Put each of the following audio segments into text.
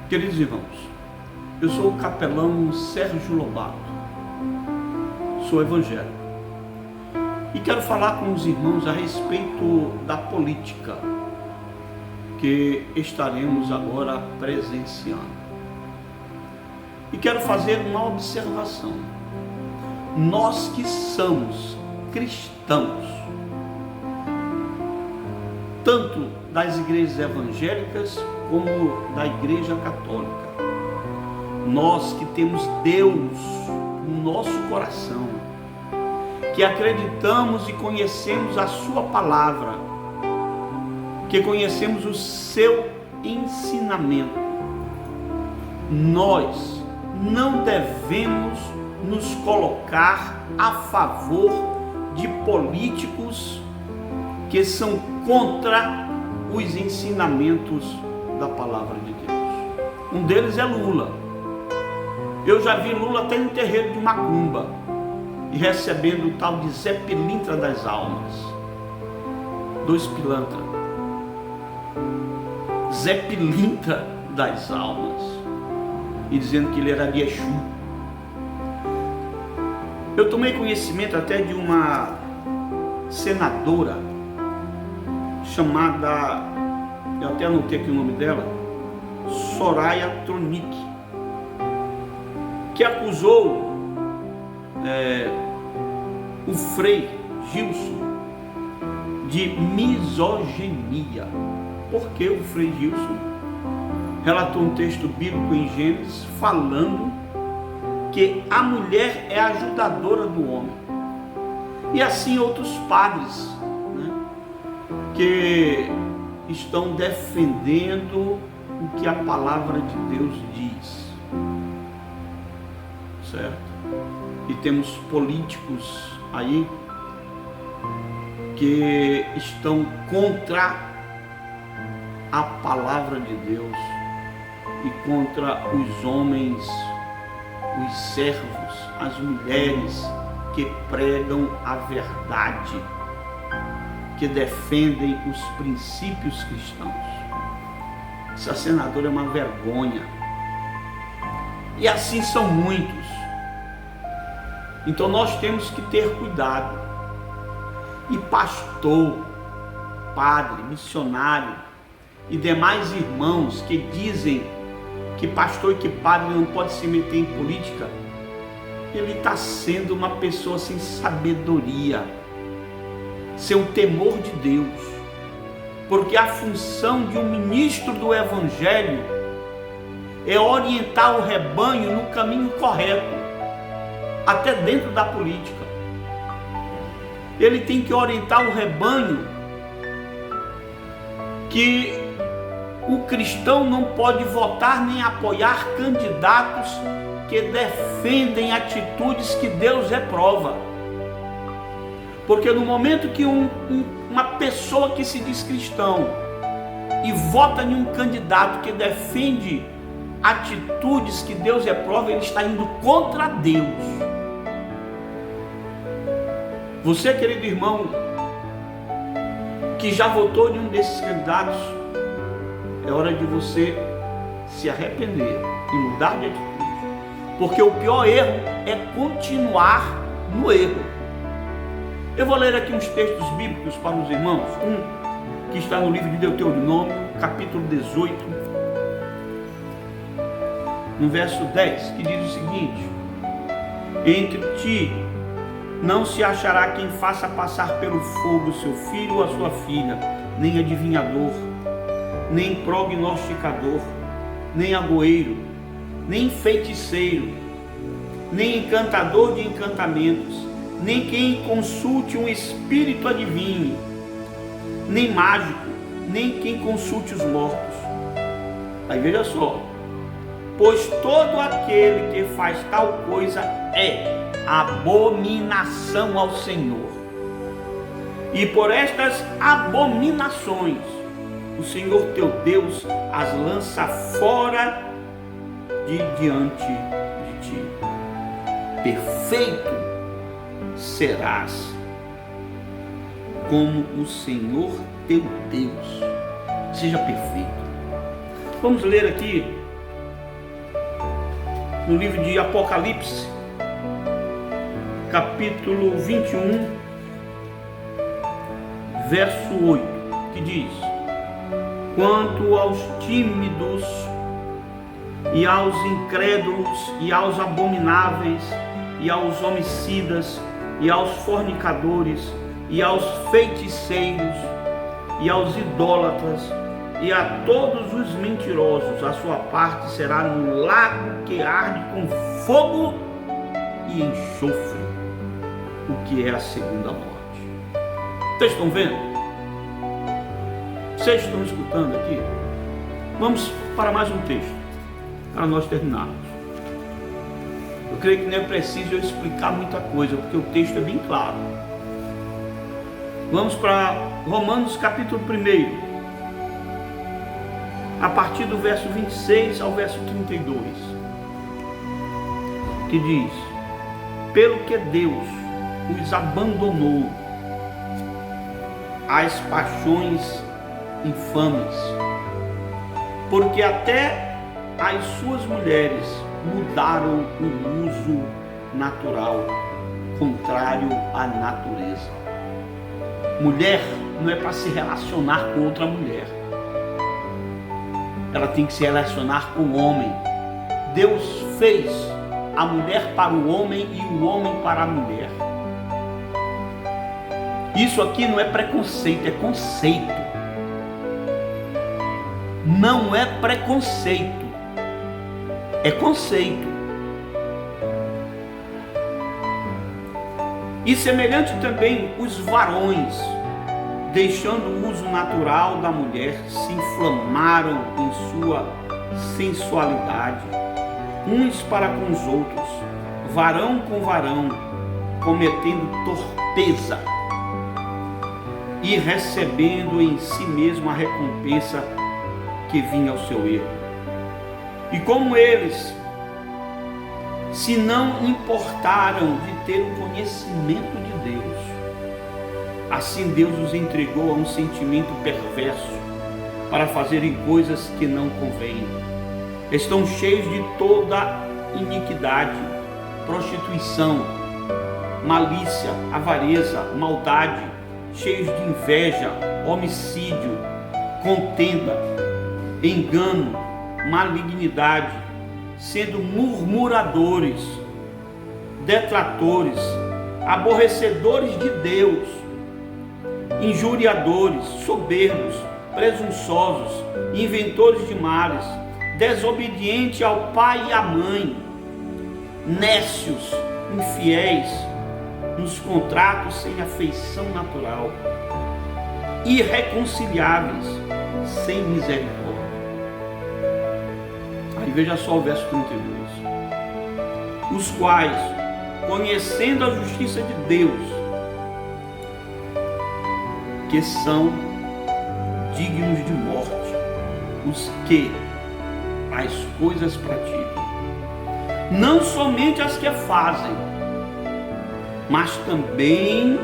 Queridos irmãos, eu sou o capelão Sérgio Lobato, sou evangélico e quero falar com os irmãos a respeito da política que estaremos agora presenciando. E quero fazer uma observação. Nós que somos cristãos, tanto das igrejas evangélicas como da igreja católica, nós que temos Deus no nosso coração, que acreditamos e conhecemos a sua palavra, que conhecemos o seu ensinamento, nós não devemos nos colocar a favor de políticos que são contra os ensinamentos da palavra de Deus. Um deles é Lula. Eu já vi Lula até no terreiro de Macumba e recebendo o tal de Zé Pilintra das almas. 2 pilantra. Zé Pilintra das almas. E dizendo que ele era de Exu. Eu tomei conhecimento até de uma senadora chamada, eu até anotei aqui o nome dela, Soraya Tronic, que acusou o Frei Gilson de misoginia. Porque o Frei Gilson relatou um texto bíblico em Gênesis falando que a mulher é ajudadora do homem. E assim outros padres, né, que estão defendendo o que a palavra de Deus diz. Certo? E temos políticos aí que estão contra a palavra de Deus e contra os homens, os servos, as mulheres que pregam a verdade, que defendem os princípios cristãos. Essa senadora é uma vergonha. E assim são muitos. Então nós temos que ter cuidado. E pastor, padre, missionário e demais irmãos que dizem que pastor e que padre não pode se meter em política, ele está sendo uma pessoa sem sabedoria, sem o temor de Deus. Porque a função de um ministro do Evangelho é orientar o rebanho no caminho correto, até dentro da política. Ele tem que orientar o rebanho que o cristão não pode votar nem apoiar candidatos que defendem atitudes que Deus reprova. Porque no momento que uma pessoa que se diz cristão e vota em um candidato que defende atitudes que Deus reprova, ele está indo contra Deus. Você, querido irmão, que já votou em um desses candidatos, é hora de você se arrepender e mudar de atitude. Porque o pior erro é continuar no erro. Eu vou ler aqui uns textos bíblicos para os irmãos. Um que está no livro de Deuteronômio, capítulo 18, no verso 10, que diz o seguinte: entre ti não se achará quem faça passar pelo fogo seu filho ou a sua filha, nem adivinhador, nem prognosticador, nem agoeiro, nem feiticeiro, nem encantador de encantamentos, nem quem consulte um espírito adivinhe, nem mágico, nem quem consulte os mortos. Aí veja só: pois todo aquele que faz tal coisa é abominação ao Senhor. E por estas abominações o Senhor teu Deus as lança fora de diante de ti. Perfeito serás como o Senhor teu Deus. Seja perfeito. Vamos ler aqui no livro de Apocalipse, capítulo 21, verso 8, que diz: quanto aos tímidos e aos incrédulos e aos abomináveis e aos homicidas e aos fornicadores e aos feiticeiros e aos idólatras e a todos os mentirosos, a sua parte será no lago que arde com fogo e enxofre, o que é a segunda morte. Vocês estão vendo? Vocês estão escutando aqui? Vamos para mais um texto, para nós terminarmos. Eu creio que não é preciso eu explicar muita coisa, porque o texto é bem claro. Vamos para Romanos capítulo 1, a partir do verso 26 ao verso 32, que diz: pelo que Deus os abandonou às paixões infames, porque até as suas mulheres mudaram o uso natural, contrário à natureza. Mulher não é para se relacionar com outra mulher, ela tem que se relacionar com o homem. Deus fez a mulher para o homem e o homem para a mulher. Isso aqui não é preconceito, é conceito. Não é preconceito, é conceito. E semelhante também os varões, deixando o uso natural da mulher, se inflamaram em sua sensualidade, uns para com os outros, varão com varão, cometendo torpeza e recebendo em si mesmo a recompensa que vinha ao seu erro. E como eles se não importaram de ter o conhecimento de Deus, assim Deus os entregou a um sentimento perverso para fazerem coisas que não convêm. Estão cheios de toda iniquidade, prostituição, malícia, avareza, maldade, cheios de inveja, homicídio, contenda, engano, malignidade, sendo murmuradores, detratores, aborrecedores de Deus, injuriadores, soberbos, presunçosos, inventores de males, desobedientes ao pai e à mãe, nécios, infiéis nos contratos, sem afeição natural, irreconciliáveis, sem misericórdia. Aí veja só o verso 32. Os quais, conhecendo a justiça de Deus, que são dignos de morte, os que as coisas praticam, não somente as que fazem, mas também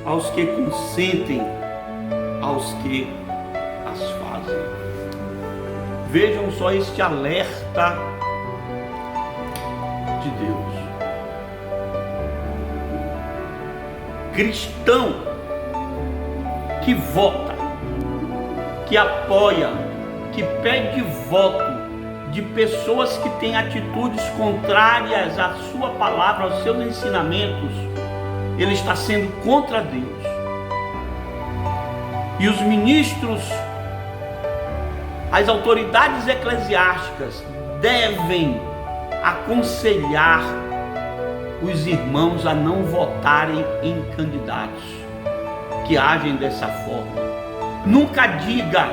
aos que consentem, aos que as fazem. Vejam só este alerta de Deus. Cristão que vota, que apoia, que pede voto de pessoas que têm atitudes contrárias à sua palavra, aos seus ensinamentos, ele está sendo contra Deus. E os ministros, as autoridades eclesiásticas devem aconselhar os irmãos a não votarem em candidatos que agem dessa forma. Nunca diga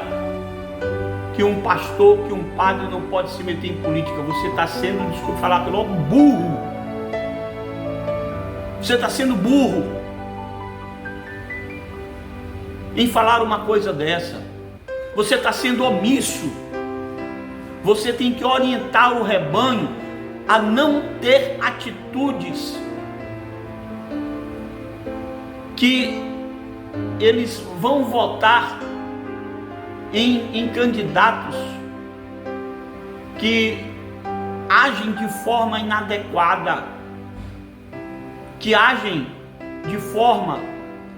que um pastor, que um padre não pode se meter em política. Você está sendo, desculpa falar pelo burro. Você está sendo burro em falar uma coisa dessa. Você está sendo omisso. Você tem que orientar o rebanho a não ter atitudes que eles vão votar em candidatos que agem de forma inadequada, que agem de forma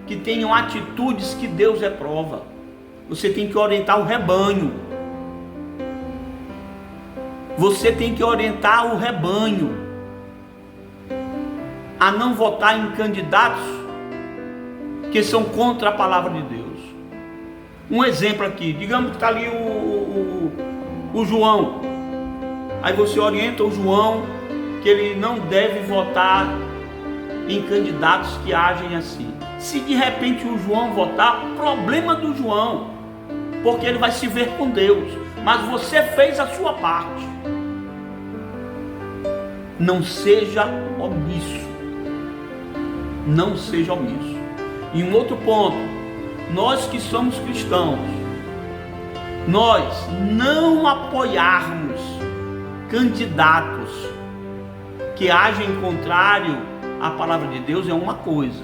que tenham atitudes que Deus reprova. Você tem que orientar o rebanho. Você tem que orientar o rebanho a não votar em candidatos que são contra a palavra de Deus. Um exemplo aqui, digamos que está ali o João. Aí você orienta o João que ele não deve votar em candidatos que agem assim. Se de repente o João votar, problema do João, porque ele vai se ver com Deus. Mas você fez a sua parte. Não seja omisso. Não seja omisso. E um outro ponto, nós que somos cristãos, nós não apoiarmos candidatos que agem contrário à palavra de Deus é uma coisa.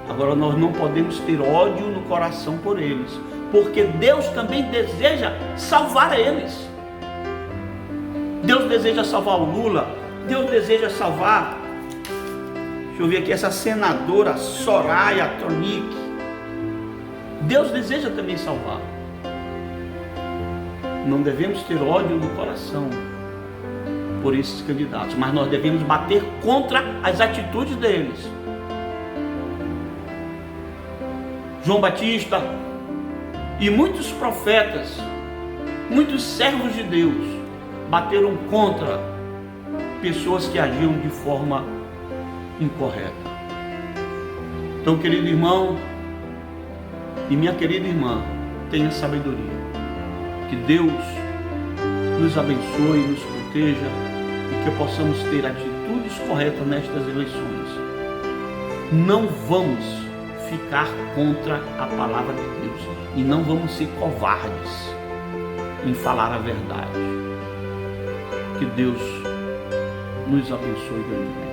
Agora nós não podemos ter ódio no coração por eles, porque Deus também deseja salvar eles. Deus deseja salvar o Lula, Deus deseja salvar, deixa eu ver aqui, essa senadora Soraya Tronic. Deus deseja também salvar. Não devemos ter ódio no coração por esses candidatos, mas nós devemos bater contra as atitudes deles. João Batista e muitos profetas, muitos servos de Deus bateram contra pessoas que agiam de forma incorreta. Então, querido irmão e minha querida irmã, tenha sabedoria. Que Deus nos abençoe, nos proteja e que possamos ter atitudes corretas nestas eleições. Não vamos ficar contra a palavra de Deus e não vamos ser covardes em falar a verdade. Que Deus nos abençoe.